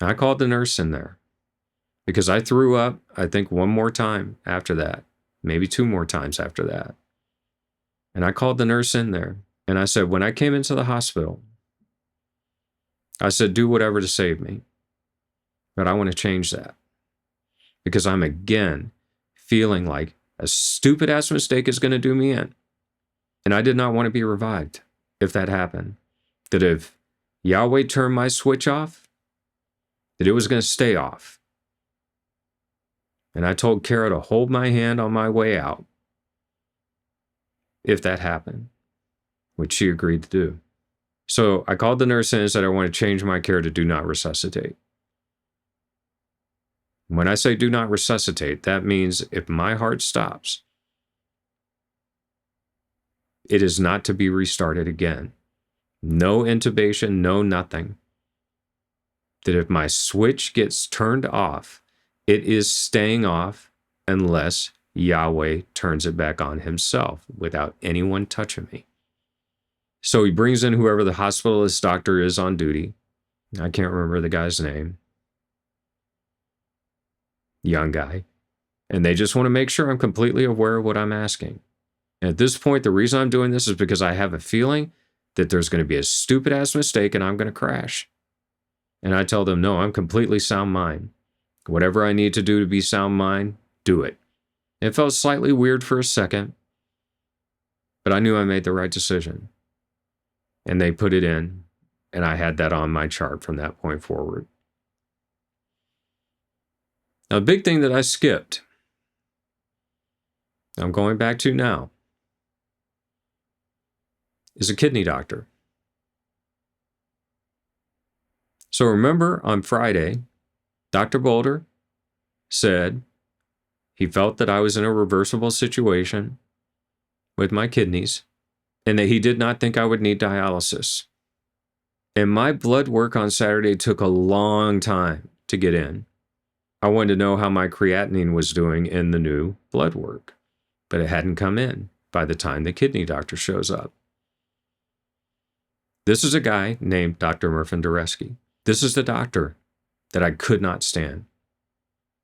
I called the nurse in there because I threw up, I think, one more time after that, maybe two more times after that. And I called the nurse in there and I said, when I came into the hospital, I said, do whatever to save me. But I want to change that because I'm again feeling like a stupid ass mistake is going to do me in. And I did not want to be revived if that happened. That if Yahweh turned my switch off, that it was going to stay off. And I told Kara to hold my hand on my way out if that happened, which she agreed to do. So I called the nurse in and said, I want to change my care to do not resuscitate. When I say do not resuscitate, that means if my heart stops, it is not to be restarted again. No intubation, no nothing. That if my switch gets turned off, it is staying off unless Yahweh turns it back on himself without anyone touching me. So he brings in whoever the hospitalist doctor is on duty. I can't remember the guy's name. Young guy. And they just want to make sure I'm completely aware of what I'm asking. And at this point, the reason I'm doing this is because I have a feeling that there's going to be a stupid ass mistake and I'm going to crash. And I tell them, no, I'm completely sound mind. Whatever I need to do to be sound mind, do it. It felt slightly weird for a second, but I knew I made the right decision. And they put it in, and I had that on my chart from that point forward. Now, a big thing that I skipped, I'm going back to now, is a kidney doctor. So remember on Friday, Dr. Boulder said he felt that I was in a reversible situation with my kidneys and that he did not think I would need dialysis. And my blood work on Saturday took a long time to get in. I wanted to know how my creatinine was doing in the new blood work, but it hadn't come in by the time the kidney doctor shows up. This is a guy named Dr. Murphy. This is the doctor that I could not stand.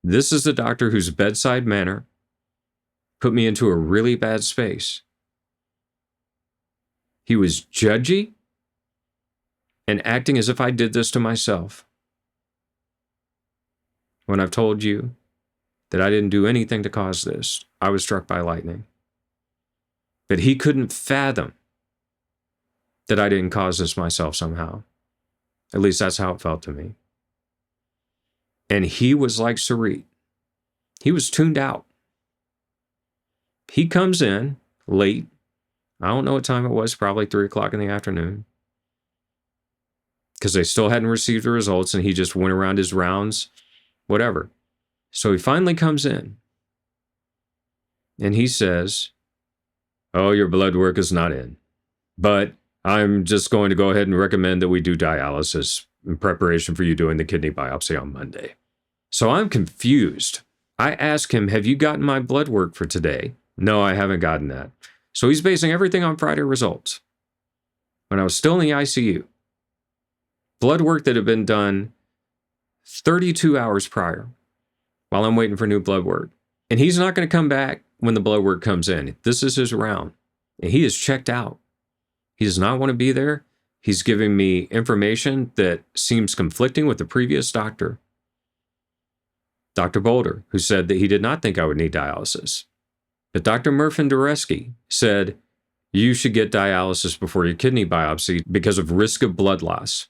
This is the doctor whose bedside manner put me into a really bad space. He was judgy and acting as if I did this to myself. When I've told you that I didn't do anything to cause this, I was struck by lightning. But he couldn't fathom that I didn't cause this myself somehow. At least that's how it felt to me. And he was like Sarit. He was tuned out. He comes in late. I don't know what time it was, probably 3 o'clock in the afternoon. Because they still hadn't received the results and he just went around his rounds, whatever. So he finally comes in. And he says, oh, your blood work is not in. But I'm just going to go ahead and recommend that we do dialysis in preparation for you doing the kidney biopsy on Monday. So I'm confused. I ask him, have you gotten my blood work for today? No, I haven't gotten that. So he's basing everything on Friday results. When I was still in the ICU, blood work that had been done 32 hours prior while I'm waiting for new blood work. And he's not going to come back when the blood work comes in. This is his round. And he is checked out. He does not want to be there. He's giving me information that seems conflicting with the previous doctor, Dr. Boulder, who said that he did not think I would need dialysis. But Dr. Murphy said, you should get dialysis before your kidney biopsy because of risk of blood loss.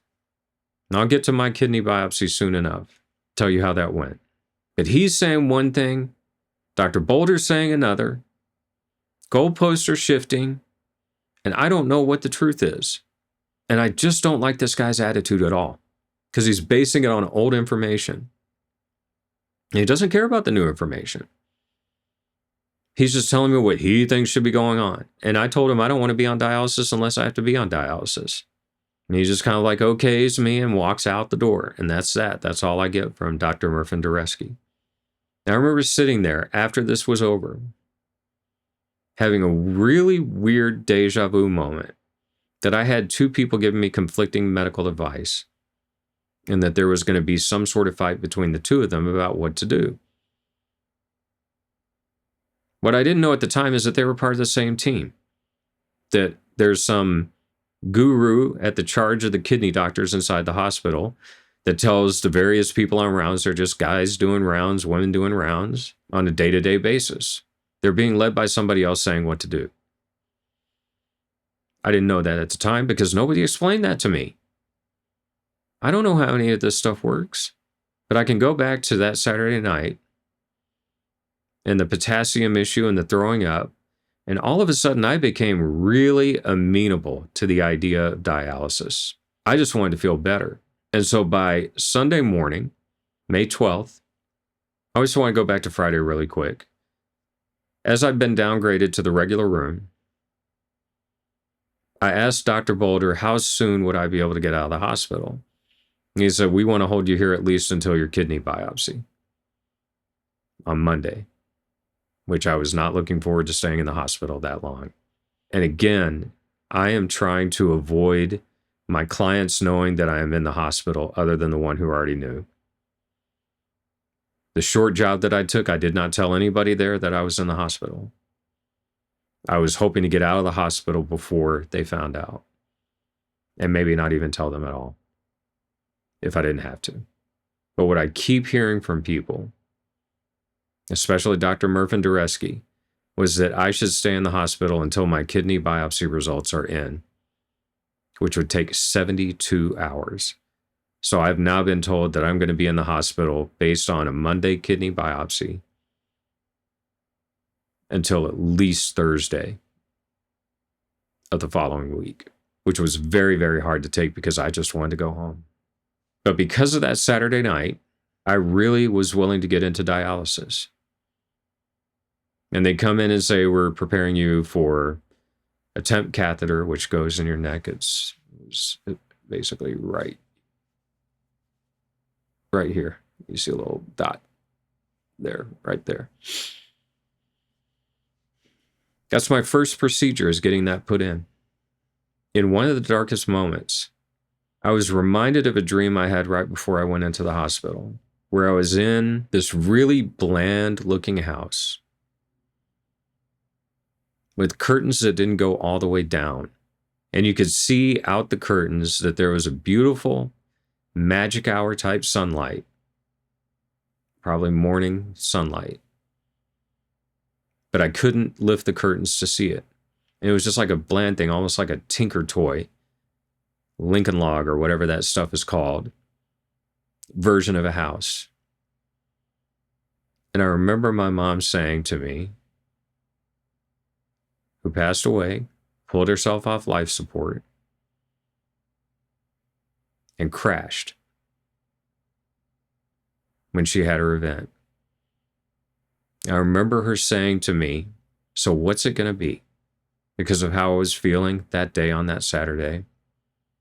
And I'll get to my kidney biopsy soon enough, tell you how that went. But he's saying one thing, Dr. Boulder's saying another, goalposts are shifting, and I don't know what the truth is. And I just don't like this guy's attitude at all, because he's basing it on old information. And he doesn't care about the new information. He's just telling me what he thinks should be going on. And I told him I don't want to be on dialysis unless I have to be on dialysis. And he just kind of like okays me and walks out the door. And that's that. That's all I get from Dr. Murphy. Now, I remember sitting there after this was over, having a really weird deja vu moment that I had two people giving me conflicting medical advice. and that there was going to be some sort of fight between the two of them about what to do. What I didn't know at the time is that they were part of the same team, that there's some guru at the charge of the kidney doctors inside the hospital that tells the various people on rounds they're just guys doing rounds, women doing rounds on a day-to-day basis. They're being led by somebody else saying what to do. I didn't know that at the time because nobody explained that to me. I don't know how any of this stuff works, but I can go back to that Saturday night and the potassium issue and the throwing up, and all of a sudden I became really amenable to the idea of dialysis. I just wanted to feel better. And so by Sunday morning, May 12th, I just want to go back to Friday really quick. As I'd been downgraded to the regular room, I asked Dr. Boulder how soon would I be able to get out of the hospital. He said, we want to hold you here at least until your kidney biopsy on Monday, which I was not looking forward to staying in the hospital that long. And again, I am trying to avoid my clients knowing that I am in the hospital other than the one who already knew. The short job that I took, I did not tell anybody there that I was in the hospital. I was hoping to get out of the hospital before they found out, and maybe not even tell them at all if I didn't have to. But what I keep hearing from people, especially Dr. Mervyn Dureski, was that I should stay in the hospital until my kidney biopsy results are in, which would take 72 hours. So I've now been told that I'm going to be in the hospital based on a Monday kidney biopsy until at least Thursday of the following week, which was very, very hard to take because I just wanted to go home. But because of that Saturday night, I really was willing to get into dialysis. And they come in and say, we're preparing you for a temp catheter, which goes in your neck. It's basically right here. You see a little dot there, right there. That's my first procedure, is getting that put in. In one of the darkest moments, I was reminded of a dream I had right before I went into the hospital, where I was in this really bland-looking house with curtains that didn't go all the way down. And you could see out the curtains that there was a beautiful magic hour type sunlight, probably morning sunlight. But I couldn't lift the curtains to see it. And it was just like a bland thing, almost like a Tinker toy, Lincoln Log or whatever that stuff is called, version of a house. And I remember my mom saying to me, who passed away, pulled herself off life support, and crashed when she had her event. I remember her saying to me, so what's it going to be? Because of how I was feeling that day on that Saturday,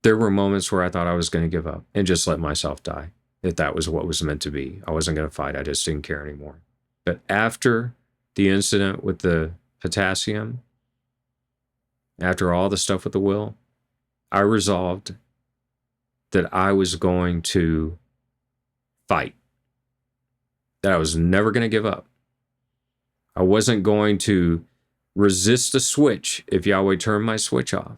there were moments where I thought I was going to give up and just let myself die. If that was what was meant to be. I wasn't going to fight. I just didn't care anymore. But after the incident with the potassium, after all the stuff with the will, I resolved that I was going to fight. That I was never going to give up. I wasn't going to resist the switch if Yahweh turned my switch off.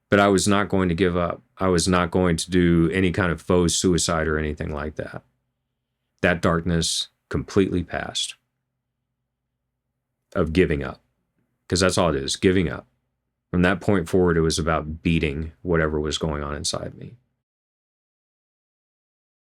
But I was not going to give up. I was not going to do any kind of faux suicide or anything like that. That darkness completely passed of giving up. Because that's all it is, giving up. From that point forward, it was about beating whatever was going on inside me.